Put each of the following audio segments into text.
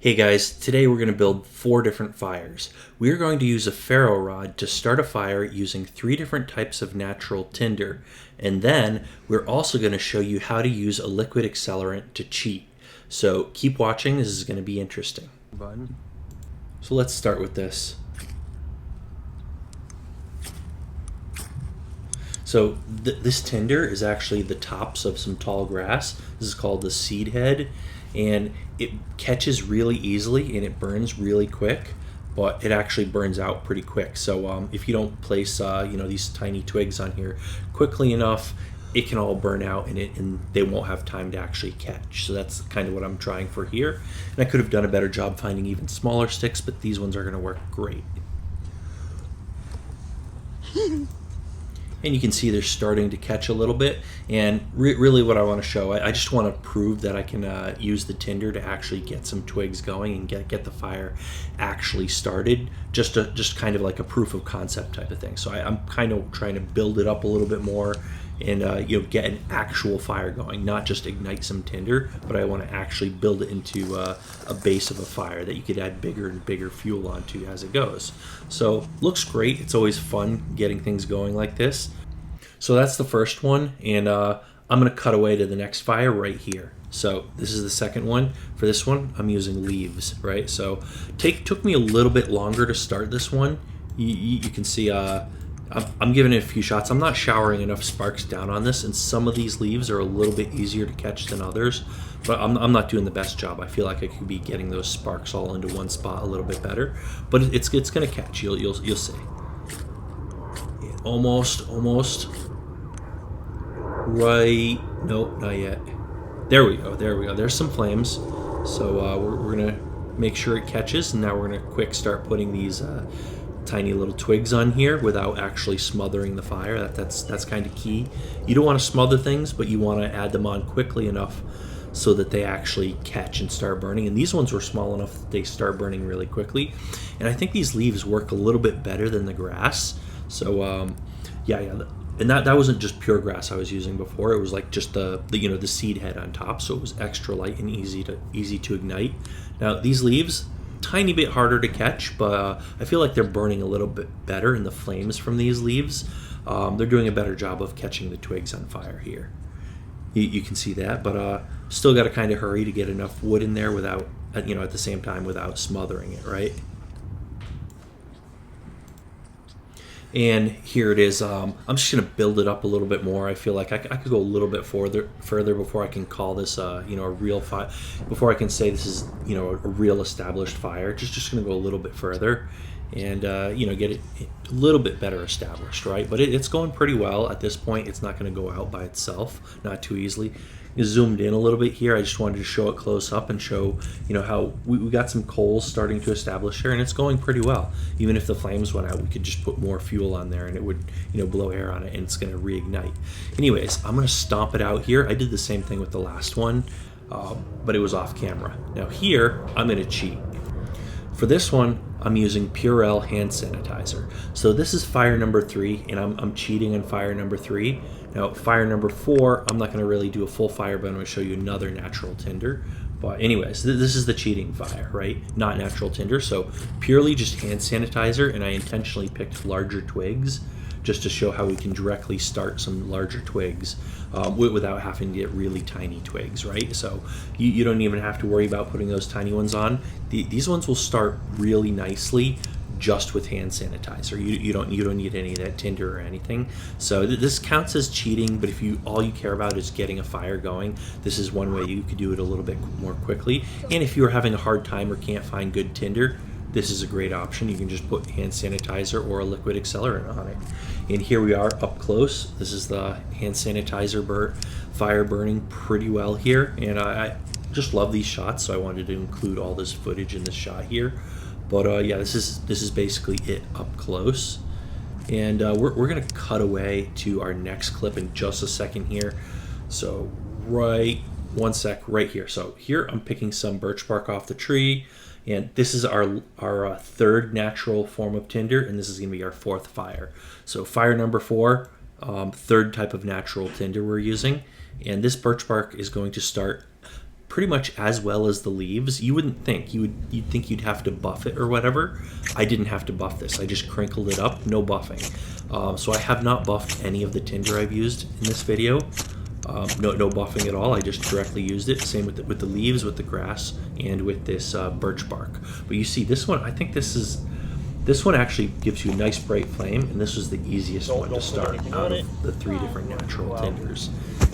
Hey guys, today we're going to build 4 different fires. We are going to use a ferro rod to start a fire using 3 different types of natural tinder. And then we're also going to show you how to use a liquid accelerant to cheat. So keep watching, this is going to be interesting. So let's start with this. So this tinder is actually the tops of some tall grass. This is called the seed head, and it catches really easily and it burns really quick, but it actually burns out pretty quick. So if you don't place these tiny twigs on here quickly enough, it can all burn out and they won't have time to actually catch. So that's kind of what I'm trying for here. And I could have done a better job finding even smaller sticks, but these ones are going to work great. And you can see they're starting to catch a little bit. And really what I want to show, I just want to prove that I can use the tinder to actually get some twigs going and get the fire actually started, just kind of like a proof of concept type of thing. So I'm kind of trying to build it up a little bit more and get an actual fire going, not just ignite some tinder, but I want to actually build it into a base of a fire that you could add bigger and bigger fuel onto as it goes. So looks great. It's always fun getting things going like this. So that's the first one, and I'm going to cut away to the next fire right here. So this is the second one. For this one, I'm using leaves, right? So took me a little bit longer to start this one. You can see I'm giving it a few shots. I'm not showering enough sparks down on this, and some of these leaves are a little bit easier to catch than others, but I'm not doing the best job. I feel like I could be getting those sparks all into one spot a little bit better, but it's going to catch. You'll see. Yeah, almost. Right. Nope, not yet. There we go. There's some flames. So we're going to make sure it catches, and now we're going to quick start putting these tiny little twigs on here without actually smothering the fire. That's kind of key. You don't want to smother things, but you want to add them on quickly enough so that they actually catch and start burning. And these ones were small enough that they start burning really quickly. And I think these leaves work a little bit better than the grass. So and that wasn't just pure grass I was using before. It was like just the seed head on top, so it was extra light and easy to ignite. Now these leaves, tiny bit harder to catch, but I feel like they're burning a little bit better in the flames from these leaves. They're doing a better job of catching the twigs on fire here. You can see that, but still got to kind of hurry to get enough wood in there without, at the same time without smothering it, right? And here it is. I'm just going to build it up a little bit more. I feel like I could go a little bit further before I can call this, a real fire. Before I can say this is, a real established fire. Just going to go a little bit further, and get it a little bit better established, right? But it's going pretty well at this point. It's not going to go out by itself, not too easily. You zoomed in a little bit here. I just wanted to show it close up and show, how we got some coals starting to establish here, and it's going pretty well. Even if the flames went out, we could just put more fuel on there and it would, blow air on it, and it's going to reignite. Anyways, I'm going to stomp it out here. I did the same thing with the last one, but it was off camera. Now here, I'm going to cheat. For this one, I'm using Purell hand sanitizer. So this is fire number 3, and I'm cheating on fire number 3. Now fire number 4, I'm not going to really do a full fire, but I'm going to show you another natural tinder. But anyways, this is the cheating fire, right? Not natural tinder. So purely just hand sanitizer, and I intentionally picked larger twigs just to show how we can directly start some larger twigs without having to get really tiny twigs, right? So you don't even have to worry about putting those tiny ones on. These ones will start really nicely just with hand sanitizer. You don't need any of that tinder or anything. So this counts as cheating, but if all you care about is getting a fire going, this is one way you could do it a little bit more quickly. And if you're having a hard time or can't find good tinder, this is a great option. You can just put hand sanitizer or a liquid accelerant on it. And here we are up close. This is the hand sanitizer fire burning pretty well here. And I just love these shots, so I wanted to include all this footage in this shot here. But this is basically it up close. And we're gonna cut away to our next clip in just a second here. So right here. So here I'm picking some birch bark off the tree. And this is our third natural form of tinder, and this is going to be our 4th fire. So fire number 4, third type of natural tinder we're using, and this birch bark is going to start pretty much as well as the leaves. You wouldn't think. You'd think you'd have to buff it or whatever. I didn't have to buff this. I just crinkled it up, no buffing. So I have not buffed any of the tinder I've used in this video. No buffing at all. I just directly used it. Same with the leaves, with the grass, and with this birch bark. But you see, this one, I think this one actually gives you a nice bright flame, and this was the easiest one to start out of the 3 different natural tinders,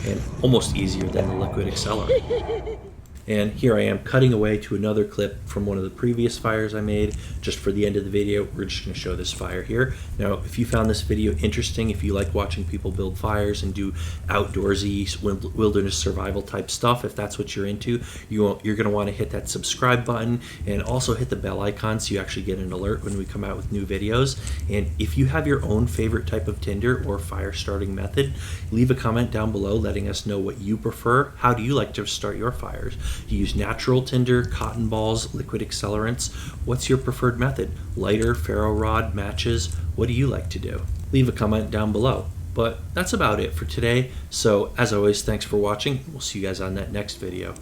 and almost easier than the liquid accelerant. And here I am cutting away to another clip from one of the previous fires I made. Just for the end of the video, we're just going to show this fire here. Now, if you found this video interesting, if you like watching people build fires and do outdoorsy wilderness survival type stuff, if that's what you're into, you're going to want to hit that subscribe button and also hit the bell icon so you actually get an alert when we come out with new videos. And if you have your own favorite type of tinder or fire starting method, leave a comment down below letting us know what you prefer. How do you like to start your fires? Do you use natural tinder, cotton balls, liquid accelerants? What's your preferred method? Lighter, ferro rod, matches? What do you like to do? Leave a comment down below. But that's about it for today. So as always, thanks for watching. We'll see you guys on that next video.